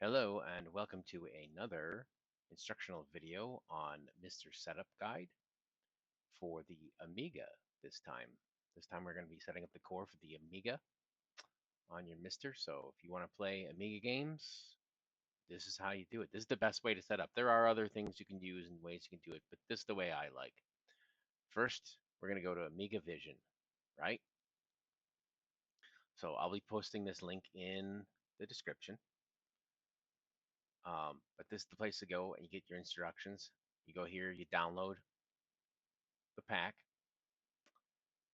Hello and welcome to another instructional video on MiSTer Setup Guide for the Amiga this time. This time we're going to be setting up the core for the Amiga on your MiSTer. So if you want to play Amiga games, this is how you do it. This is the best way to set up. There are other things you can use and ways you can do it, but this is the way I like. First, we're going to go to Amiga Vision, right? So I'll be posting this link in the description. But this is the place to go and you get your instructions. You go here, you download the pack,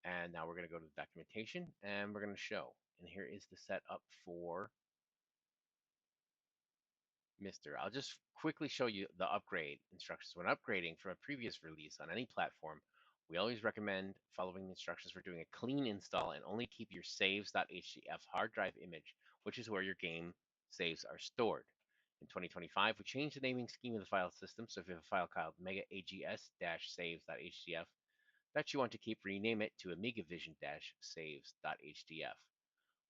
and now we're going to go to the documentation and we're going to show. And here is the setup for MiSTer. I'll just quickly show you the upgrade instructions. When upgrading from a previous release on any platform, we always recommend following the instructions for doing a clean install and only keep your saves.htf hard drive image, which is where your game saves are stored. In 2025, we changed the naming scheme of the file system, so if you have a file called megaags-saves.htf that you want to keep, rename it to AmigaVision-saves.htf.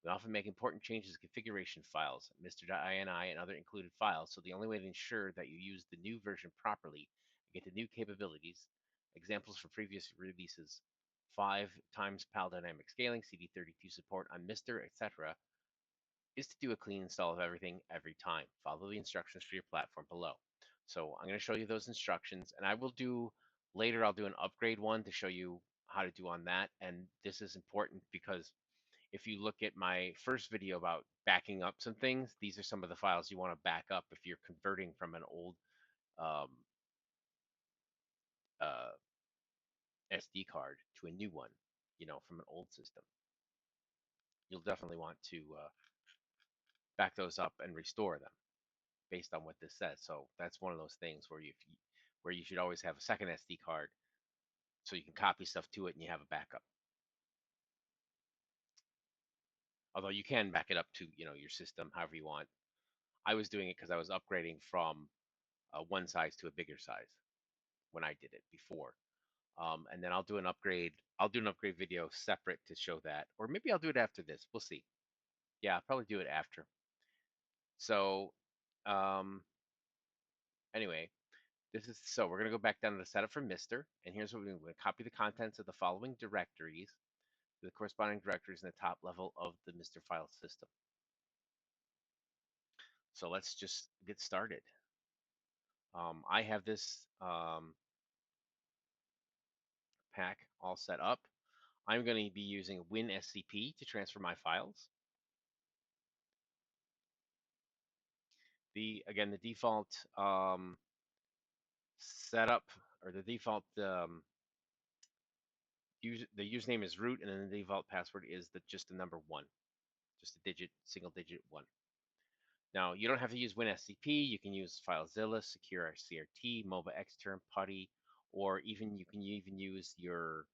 We often make important changes to configuration files, MiSTer.ini, and other included files, so the only way to ensure that you use the new version properly and get the new capabilities, examples from previous releases, 5 times PAL dynamic scaling, CD32 support on MiSTer, etc., is to do a clean install of everything every time. Follow the instructions for your platform below. So I'm going to show you those instructions, and I will do later. I'll do an upgrade one to show you how to do on that. And this is important because if you look at my first video about backing up some things, these are some of the files you want to back up if you're converting from an old um, uh, SD card to a new one, from an old system. You'll definitely want to back those up and restore them based on what this says. So that's one of those things where you should always have a second SD card so you can copy stuff to it and you have a backup. Although you can back it up to your system however you want. I was doing it because I was upgrading from one size to a bigger size when I did it before. And then I'll do an upgrade. I'll do an upgrade video separate to show that, or maybe I'll do it after this. We'll see. Yeah, I'll probably do it after. So um, anyway, we're gonna go back down to the setup for MiSTer, and here's what we're going to copy the contents of the following directories to the corresponding directories in the top level of the MiSTer file system. So let's just get started. I have this pack all set up. I'm going to be using WinSCP to transfer my files. The default setup, or the default the username is root, and then the default password is just the number 1, just a single digit 1. Now you don't have to use WinSCP. You can use FileZilla, Secure CRT, MOBA Xterm, PuTTY, or you can even use your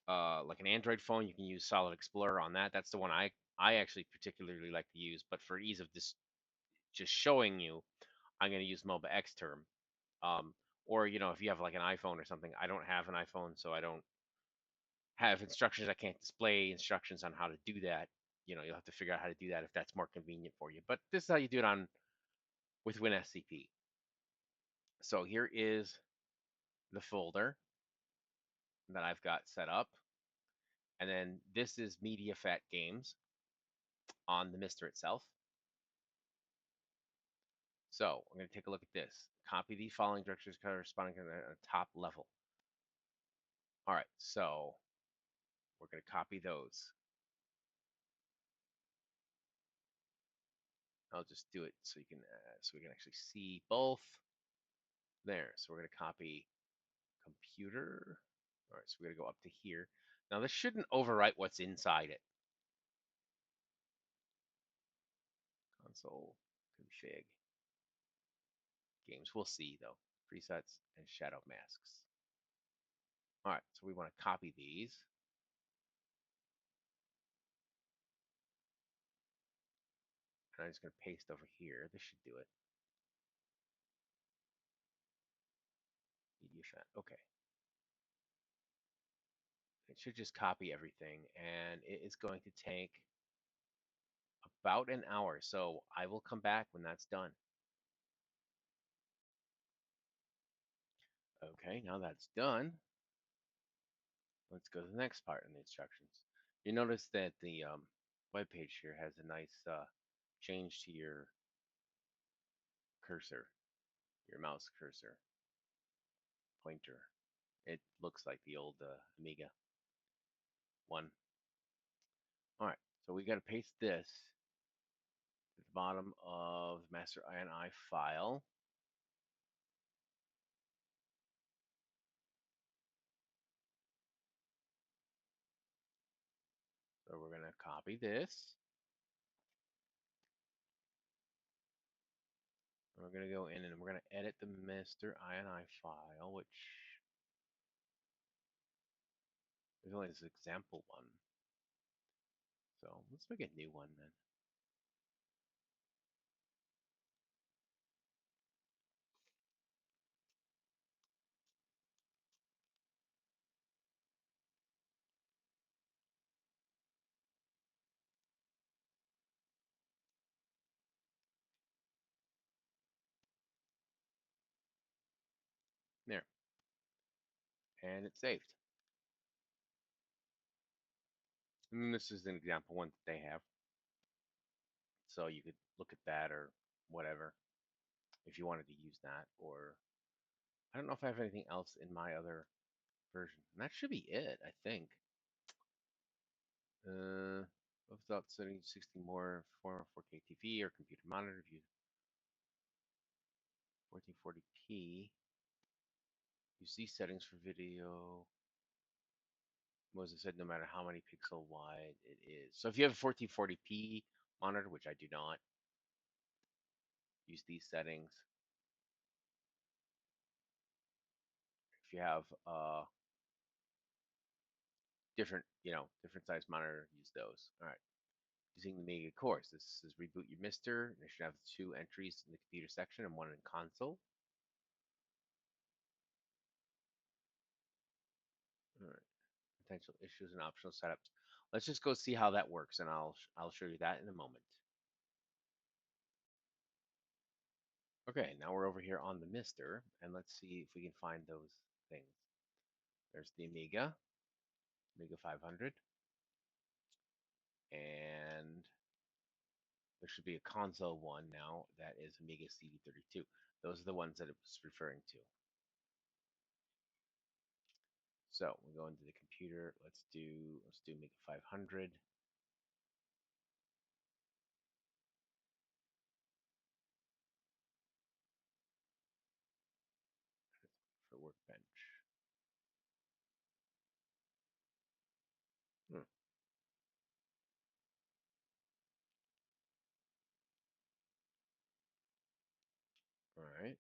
like an Android phone. You can use Solid Explorer on that. That's the one I actually particularly like to use. But for ease of this, just showing you, I'm going to use MOBA Xterm. Or if you have like an iPhone or something. I don't have an iPhone, so I don't have instructions. I can't display instructions on how to do that. You'll have to figure out how to do that if that's more convenient for you. But this is how you do it with WinSCP. So here is the folder that I've got set up. And then this is MediaFat Games on the MiSTer itself. So we're going to take a look at this. Copy the following directories corresponding to the top level. All right, so we're going to copy those. I'll just do it so we can actually see both. There. So we're going to copy computer. All right, so we're going to go up to here. Now this shouldn't overwrite what's inside it. Console config games. We'll see though. Presets and shadow masks. All right, so we want to copy these. And I'm just going to paste over here. This should do it. MediaFat. Okay. It should just copy everything, and it is going to take about an hour, so I will come back when that's done. Okay, now that's done. Let's go to the next part in the instructions. You notice that the web page here has a nice change to your cursor, your mouse cursor pointer. It looks like the old Amiga one. All right, so we got to paste this at the bottom of the master INI file. So we're going to copy this. We're going to go in and we're going to edit the MiSTer INI file, which is only this example one. So let's make a new one then. There. And it's saved. And this is an example one that they have. So you could look at that or whatever if you wanted to use that. Or I don't know if I have anything else in my other version. And that should be it, I think. Without setting 60 more for 4K TV or computer monitor view 1440p. Use these settings for video. As I said, no matter how many pixel wide it is. So if you have a 1440p monitor, which I do not, use these settings. If you have different, different size monitor, use those. All right. Using the Amiga course. This is reboot your MiSTer. It should have 2 entries in the computer section and 1 in console. All right. Potential issues and optional setups. Let's just go see how that works, and I'll show you that in a moment. Okay, now we're over here on the MiSTer, and let's see if we can find those things. There's the Amiga 500, and there should be a console one now that is Amiga CD32. Those are the ones that it was referring to. So we go into the computer. Let's do Amiga 500. For Workbench. Hmm. All right.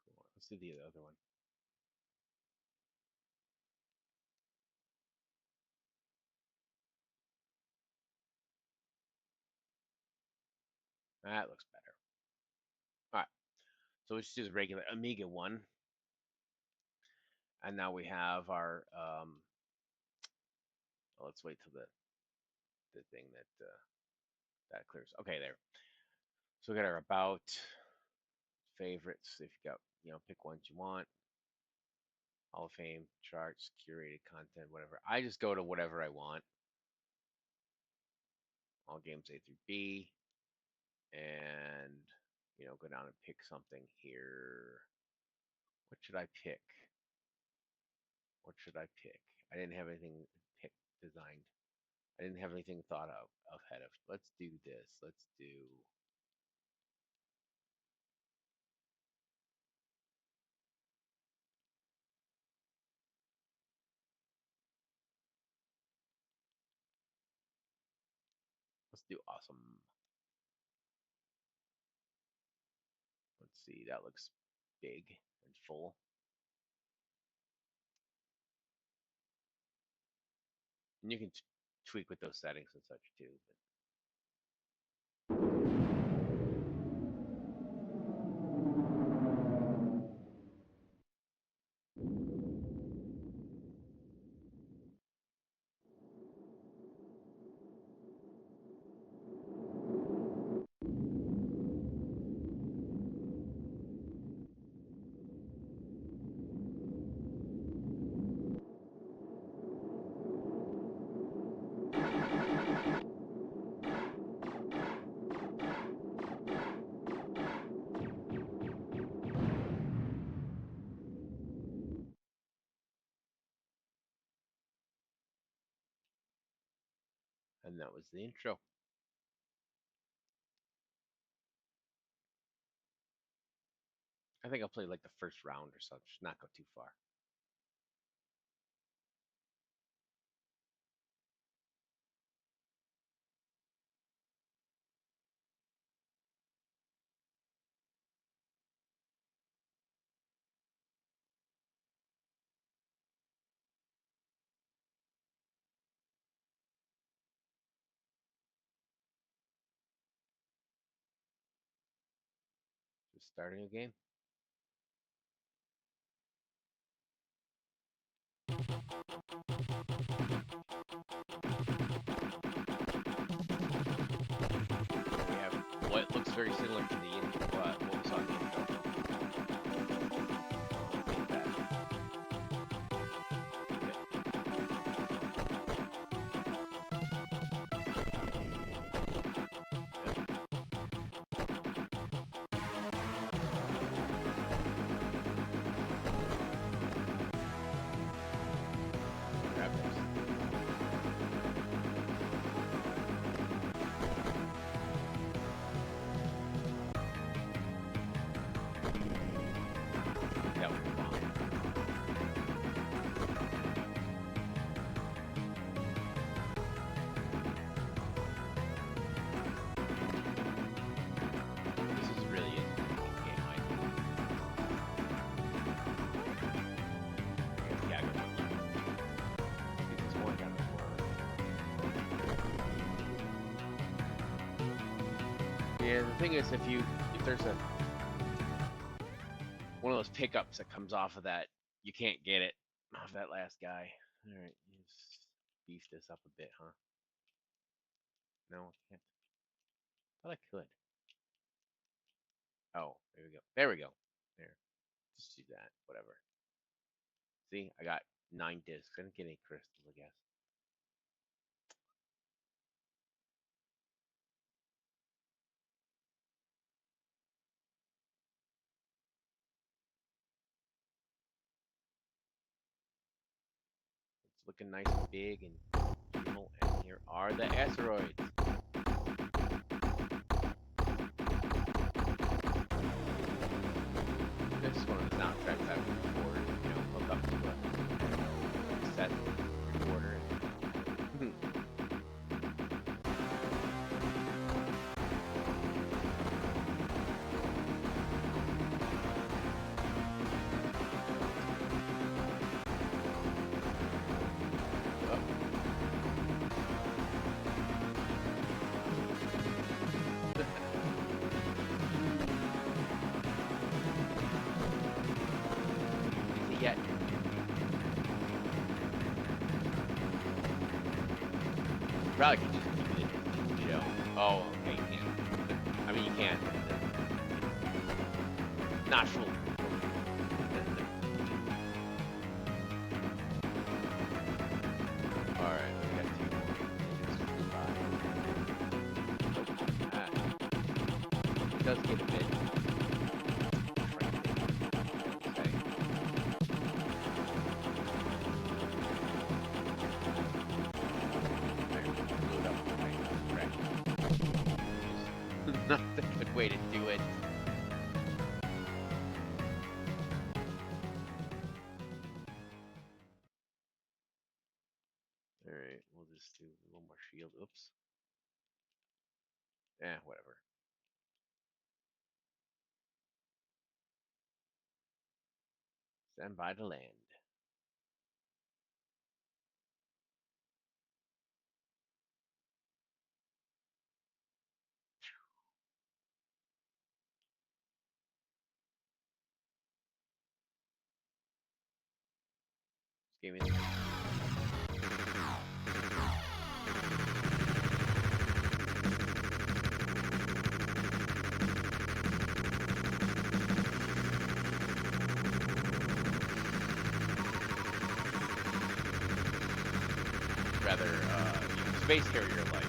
Cool. Let's do the other one. That looks better. All right. So let's choose regular Amiga one. And now we have our, well, let's wait till the thing that clears. Okay, there. So we got our about, favorites. If you got, pick ones you want. Hall of Fame, charts, curated content, whatever. I just go to whatever I want. All games A through B. And, go down and pick something here. What should I pick? What should I pick? I didn't have anything picked, designed. I didn't have anything thought of ahead of. Let's do this. Let's do. Let's do awesome. Let's see. That looks big and full. And you can tweak with those settings and such too. But And that was the intro. I think I'll play like the first round or such, not go too far. Just starting a game. We have what looks very similar to the what was on the intro. Grab this. That was bomb. This is really a game, I think. Yeah, good one. Get this one down before. Yeah, the thing is, if there's one of those pickups that comes off of that, you can't get it off that last guy. All right, just beef this up a bit, huh? No, I can't. But I could. Oh, there we go. There we go. There. Just do that. Whatever. See, I got 9 discs. I didn't get any crystals, I guess. It's looking nice and big and beautiful. And here are the asteroids. This is one of the soundtracks I would record, hook up to a set recorder. Yet. Probably could just keep it, Oh, okay, you can. I mean, you can. Not full. Alright, we got 2 more. It does get a bit. Not the good way to do it. Alright, we'll just do a little more shield. Oops. Whatever. Stand by to land. Just gave me the rather space carrier like.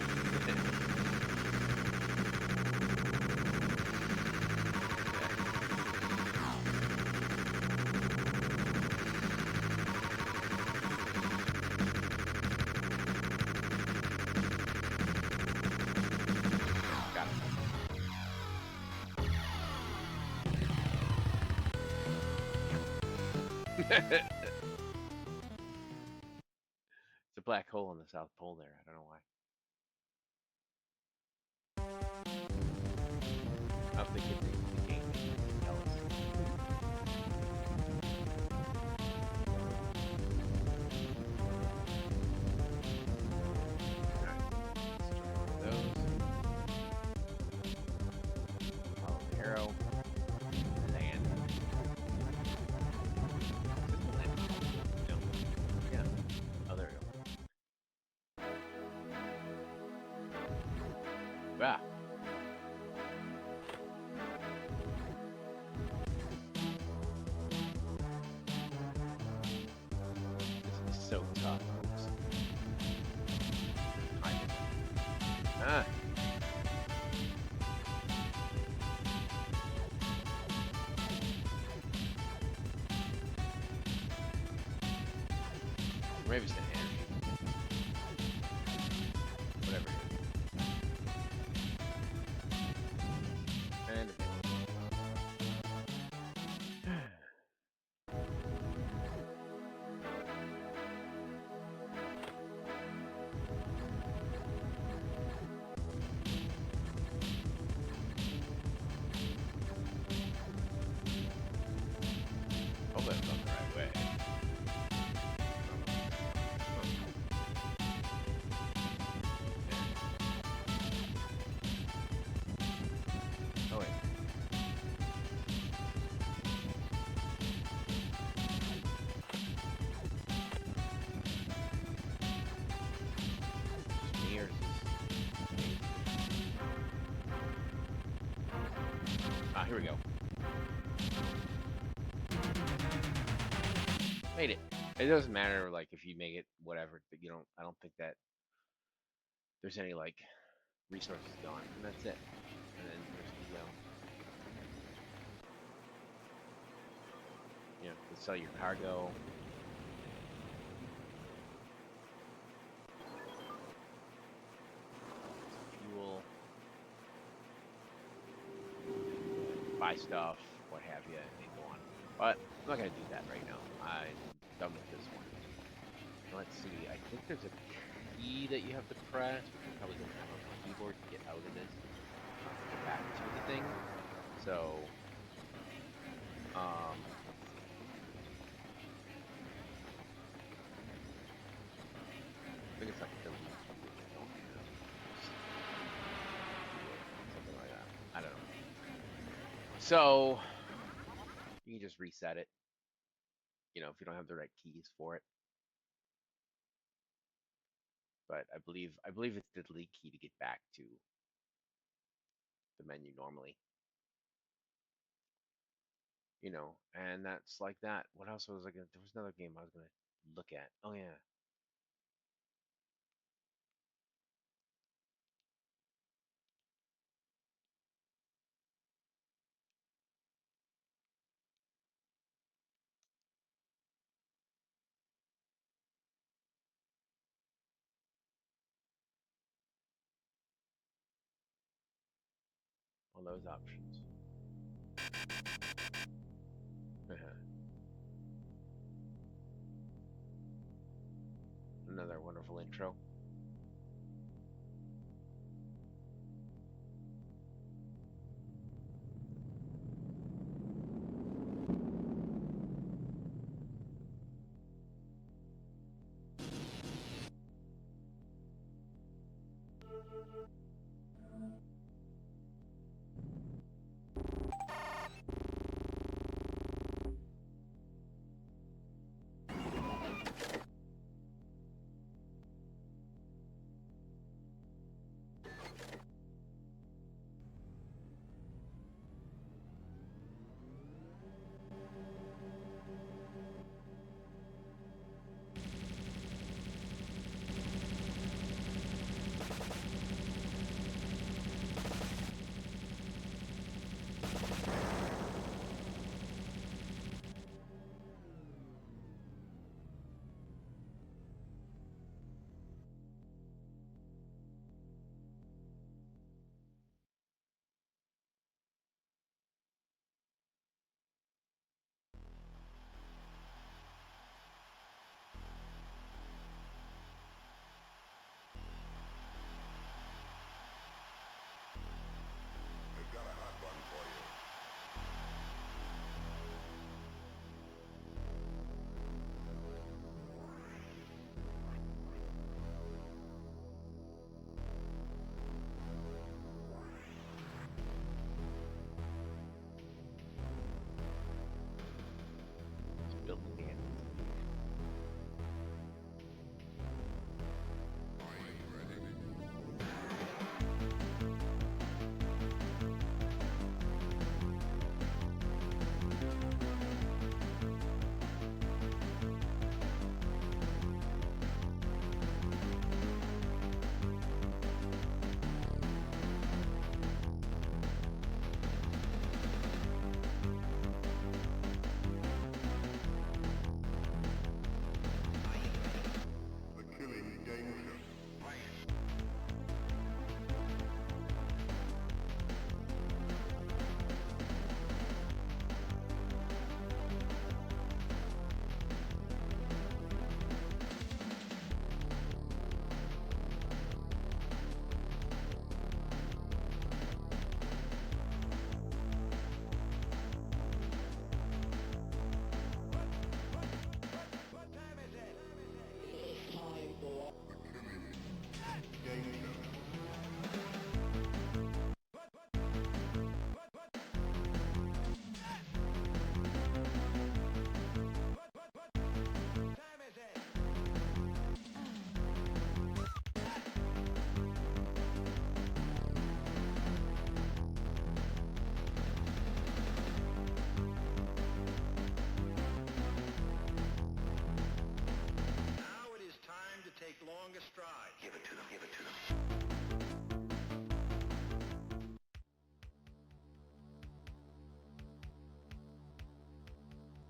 a black hole in the South Pole there. I don't know why. I don't think the game can tell us. Those. Follow the arrow. Land. No. Yeah. Oh, there we go. Ah. This is so tough. Ah. Maybe it's the energy. Whatever it is. And hopefully I'm going the right way. Oh wait. Me or is this? Ah, here we go. Made it. It doesn't matter, like, if you make it, whatever. But you don't. I don't think that there's any like resources gone, and that's it. And then there's the you can sell your cargo. Fuel. Buy stuff, what have you, and go on. But I'm not gonna do that right now. I'm done with this one. Let's see. I think there's a key that you have to press, which you're probably gonna have on the keyboard to get out of this. Get back to the thing. So, I think it's like delete something. Something like that. I don't know. So you can just reset it. You know, if you don't have the right keys for it. But I believe it's the delete key to get back to the menu normally. You know, and that's like that. What else was I gonna? There was another game I was gonna look at. Oh yeah. All those options. Another wonderful intro.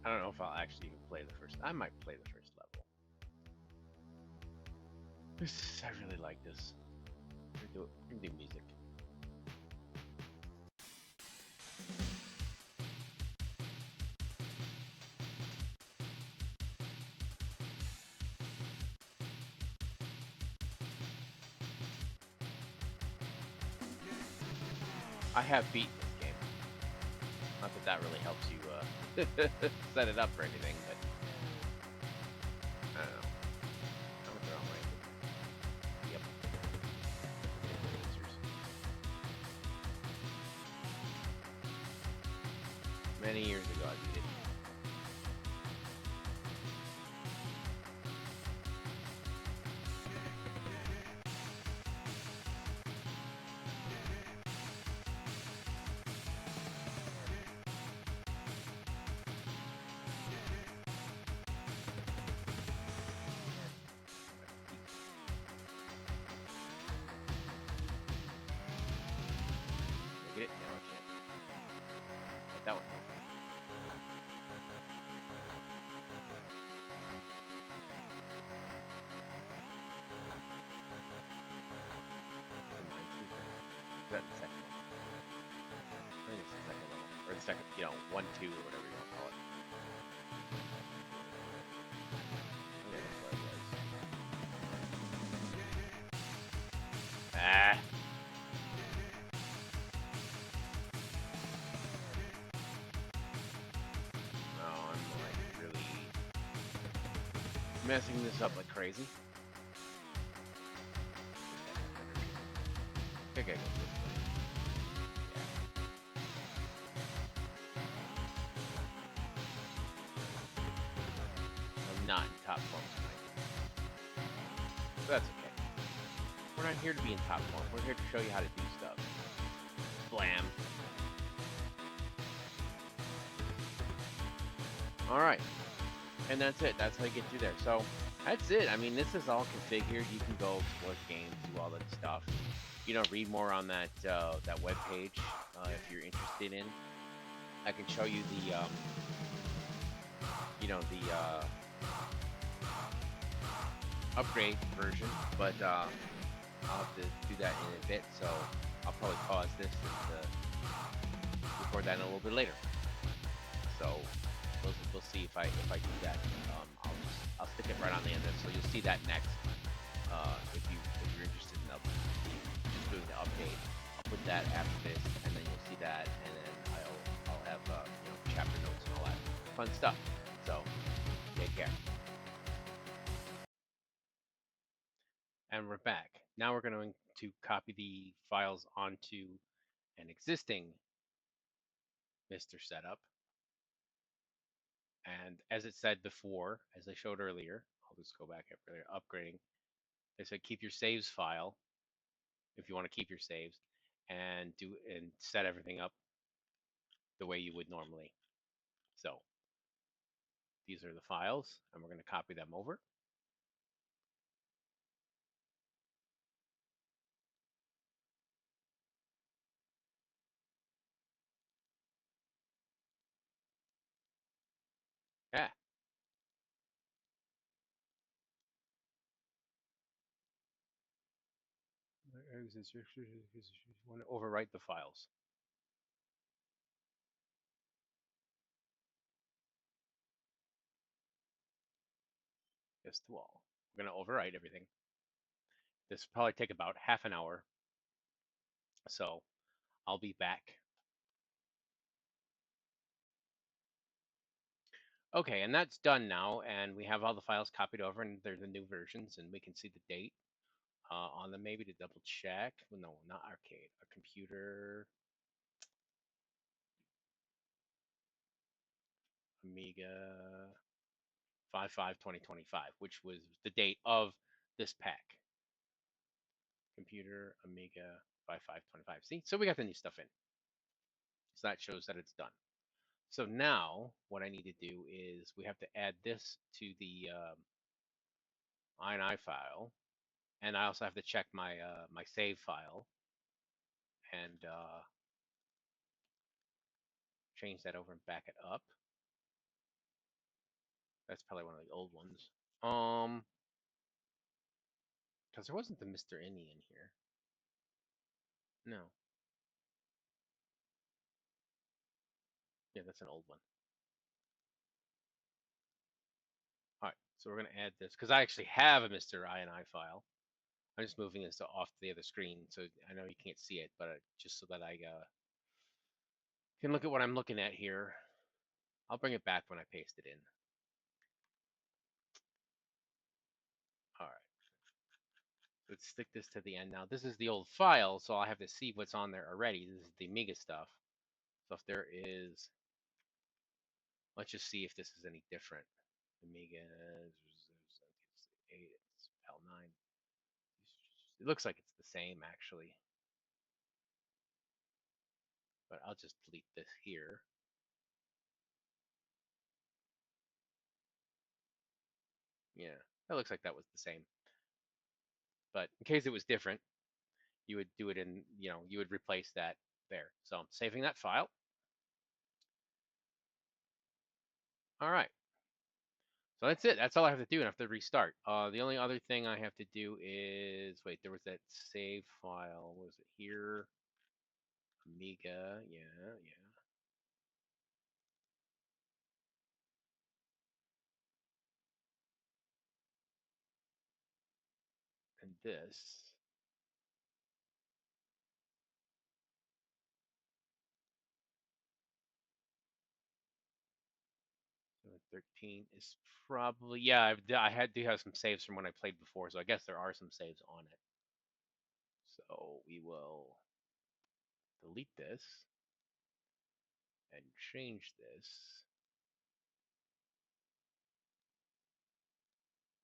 I don't know if I'll actually even play the first. I might play the first level. I really like this. We're gonna do music. I have beaten this game. Not that that really helps you set it up for anything, but I don't know. I don't know. Yep. Many years ago, I beat it. Get it? No, I can't. Like that one. Is that the second one? I think it's the second level. Or the second, 1, 2, or whatever you want to call it. Okay, that's what it was. Ah! No, I'm like really messing this up like crazy. Okay, go this way. I'm not in top form tonight. But that's okay. We're not here to be in top form. We're here to show you how to do stuff. Blam. Alright. And that's it. That's how you get through there. So that's it. I mean, this is all configured. You can go explore the game, do all that stuff. Read more on that that web page if you're interested in. I can show you the upgrade version, but I'll have to do that in a bit. So I'll probably pause this and record that in a little bit later. So we'll see if I do that. I'll stick it right on the end of it, so you'll see that next. If you're interested in just doing the update, I'll put that after this, and then you'll see that, and then I'll have chapter notes and all that fun stuff. So take care. And we're back. Now we're going to copy the files onto an existing MiSTer setup. And as it said before, as I showed earlier, I'll just go back up earlier, upgrading. They said keep your saves file if you want to keep your saves, and set everything up the way you would normally. So these are the files, and we're going to copy them over. Yeah. Want to overwrite the files. Yes to all. We're going to overwrite everything. This will probably take about half an hour. So I'll be back. Okay, and that's done now, and we have all the files copied over, and they're the new versions, and we can see the date on them, maybe to double check. Well, no, not arcade, a computer, Amiga 5/5/2025, which was the date of this pack. Computer, Amiga 5/5/25. See, so we got the new stuff in. So that shows that it's done. So now what I need to do is we have to add this to the INI file, and I also have to check my my save file and change that over and back it up. That's probably one of the old ones. Because there wasn't the Mr. Any in here. No. Yeah, that's an old one. All right, so we're gonna add this because I actually have a Mr. INI file. I'm just moving this off the other screen, so I know you can't see it, but just so that I can look at what I'm looking at here. I'll bring it back when I paste it in. All right. Let's stick this to the end now. This is the old file, so I'll have to see what's on there already. This is the Amiga stuff. So if there is, let's just see if this is any different. Amiga, it's 8, it's L9. It looks like it's the same actually, but I'll just delete this here. Yeah, that looks like that was the same. But in case it was different, you would do it in, you would replace that there. So I'm saving that file. All right. So that's it. That's all I have to do, and I have to restart. The only other thing I have to do is, wait, there was that save file. Was it here? Amiga, yeah, yeah. And this, 13 is probably, yeah, I do have some saves from when I played before, so I guess there are some saves on it. So we will delete this and change this.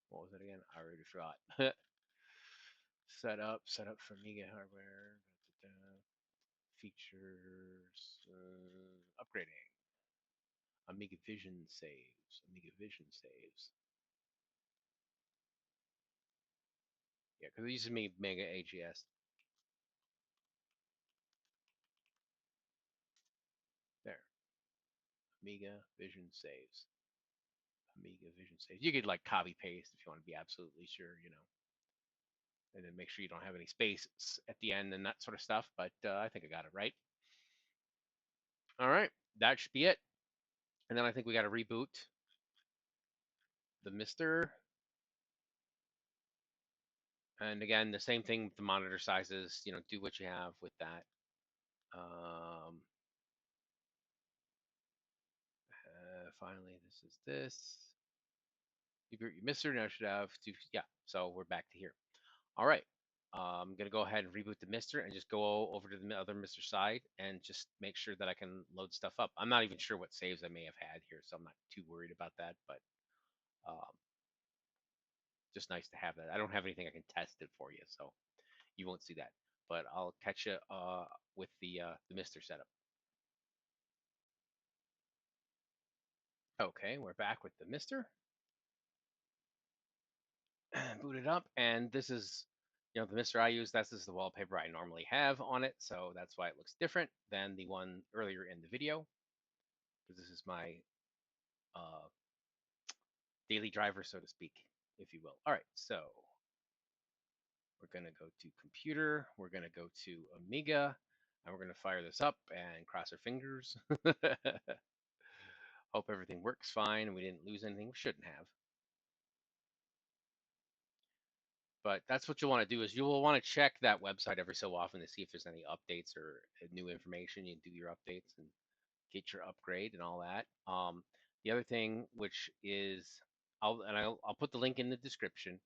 What was it again? I already forgot. Set up for Amiga hardware. Da, da, da. Features, upgrading. Amiga Vision saves. Amiga Vision saves. Yeah, because it used to be Mega AGS. There. Amiga Vision saves. Amiga Vision saves. You could like copy paste if you want to be absolutely sure, and then make sure you don't have any space at the end and that sort of stuff. But I think I got it right. All right, that should be it. And then I think we got to reboot the MiSTer. And again, the same thing with the monitor sizes. Do what you have with that. Finally, this is this. You MiSTer now should have two. Yeah, so we're back to here. All right. I'm gonna go ahead and reboot the MiSTer and just go over to the other MiSTer side and just make sure that I can load stuff up. I'm not even sure what saves I may have had here, so I'm not too worried about that. But um, just nice to have that. I don't have anything I can test it for you, so you won't see that. But I'll catch you with the MiSTer setup. Okay, we're back with the MiSTer. Boot it up, and this is, the MiSTer I use. This is the wallpaper I normally have on it, so that's why it looks different than the one earlier in the video. Because this is my uh, daily driver, so to speak, if you will. All right, so we're gonna go to computer. We're gonna go to Amiga, and we're gonna fire this up and cross our fingers. Hope everything works fine and we didn't lose anything. We shouldn't have. But that's what you'll want to do is you will want to check that website every so often to see if there's any updates or new information. You do your updates and get your upgrade and all that. The other thing, which is, I'll put the link in the description,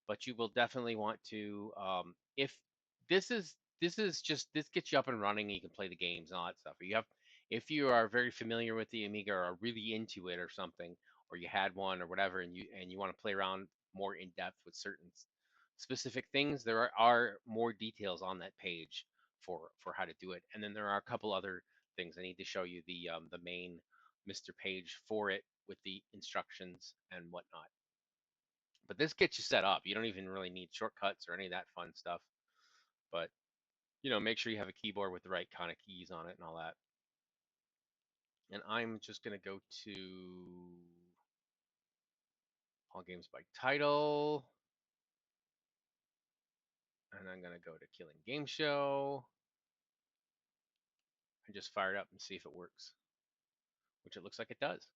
but you will definitely want to, if this gets you up and running and you can play the games and all that stuff. If you are very familiar with the Amiga or are really into it or something, or you had one or whatever, and you want to play around more in depth with certain specific things, there are more details on that page for how to do it. And then there are a couple other things. I need to show you the main MiSTer page for it with the instructions and whatnot. But this gets you set up. You don't even really need shortcuts or any of that fun stuff. But make sure you have a keyboard with the right kind of keys on it and all that. And I'm just gonna go to all games by title. And I'm going to go to Killing Game Show and just fire it up and see if it works, which it looks like it does.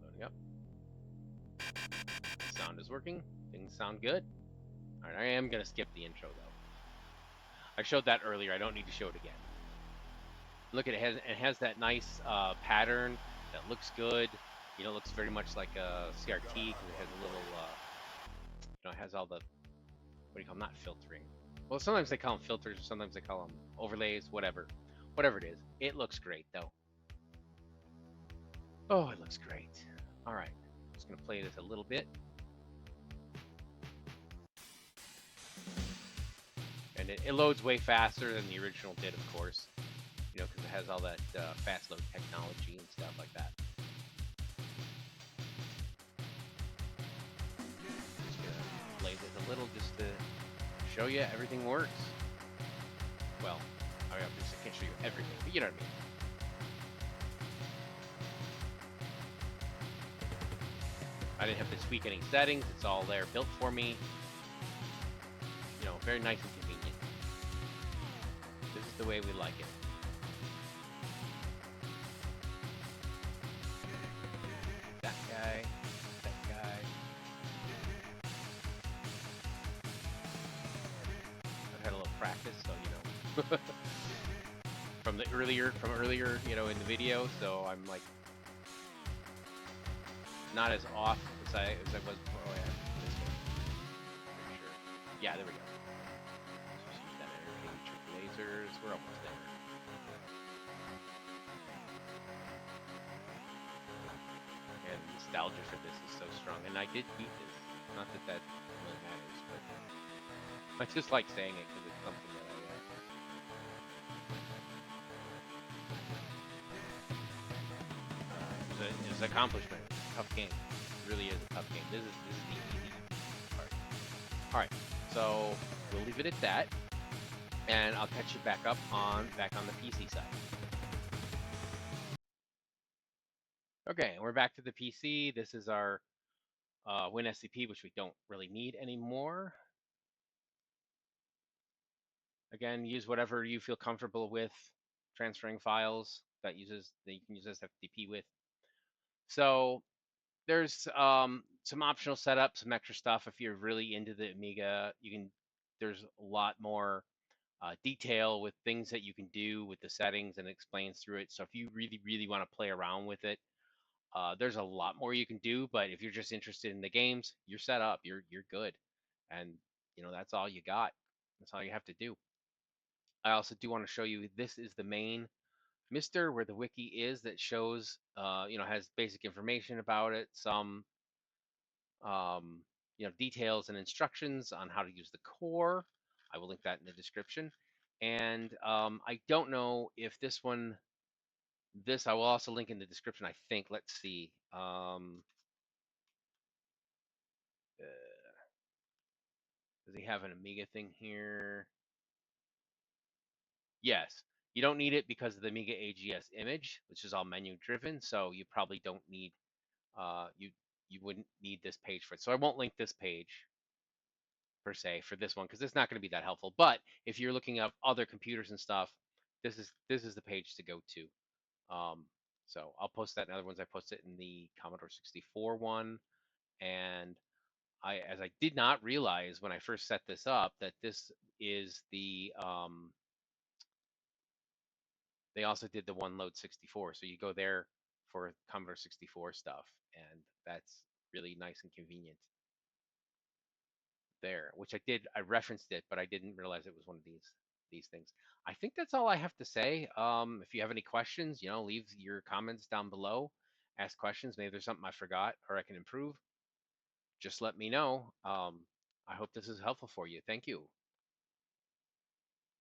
Loading up. Sound is working. Things sound good. All right, I am going to skip the intro, though. I showed that earlier. I don't need to show it again. Look, it has that nice pattern that looks good. You know, it looks very much like a CRT because it has a little, it has all the, what do you call them? Not filtering. Well, sometimes they call them filters, or sometimes they call them overlays, whatever. Whatever it is. It looks great, though. Oh, it looks great. All right. I'm just going to play this a little bit. And it loads way faster than the original did, of course. You know, because it has all that fast load technology and stuff like that. Just going to play this a little just to show you everything works. Well, I can't show you everything, but you know what I mean. I didn't have to tweak any settings. It's all there built for me. You know, very nice and convenient. This is the way we like it. That guy. I've had a little practice, so you know. from earlier, you know, in the video, so I'm like not as off as I was before. Oh yeah, this way. Sure. Yeah, there we go. That interchange lasers. We're almost there. And nostalgia for this is so strong, and I did beat this. Not that that really matters, but I just like saying it because it's something that it was an accomplishment. Tough game. It really is a tough game. This is the easy part. All right, so we'll leave it at that, and I'll catch you back on the PC side. Okay, we're back to the PC. This is our WinSCP, which we don't really need anymore. Again, use whatever you feel comfortable with transferring files that you can use SFTP with. So there's some optional setup, some extra stuff. If you're really into the Amiga, there's a lot more detail with things that you can do with the settings, and it explains through it. So if you really want to play around with it, there's a lot more you can do. But if you're just interested in the games, you're set up. You're good, and you know that's all you got. That's all you have to do. I also do want to show you this is the main MiSTer where the wiki is that shows, you know, has basic information about it, some, you know, details and instructions on how to use the core. I will link that in the description. And I don't know if this I will also link in the description, I think. Let's see. Does he have an Amiga thing here? Yes. You don't need it because of the Amiga AGS image, which is all menu driven. So you probably don't need, you wouldn't need this page for it. So I won't link this page per se for this one because it's not going to be that helpful. But if you're looking up other computers and stuff, this is the page to go to. So I'll post that in other ones. I posted in the Commodore 64 one, and as I did not realize when I first set this up that this is the they also did the one load 64, so you go there for Commodore 64 stuff, and that's really nice and convenient there, which I referenced it, but I didn't realize it was one of these things. I think that's all I have to say. If you have any questions, you know, leave your comments down below. Ask questions. Maybe there's something I forgot or I can improve. Just let me know. I hope this is helpful for you. Thank you.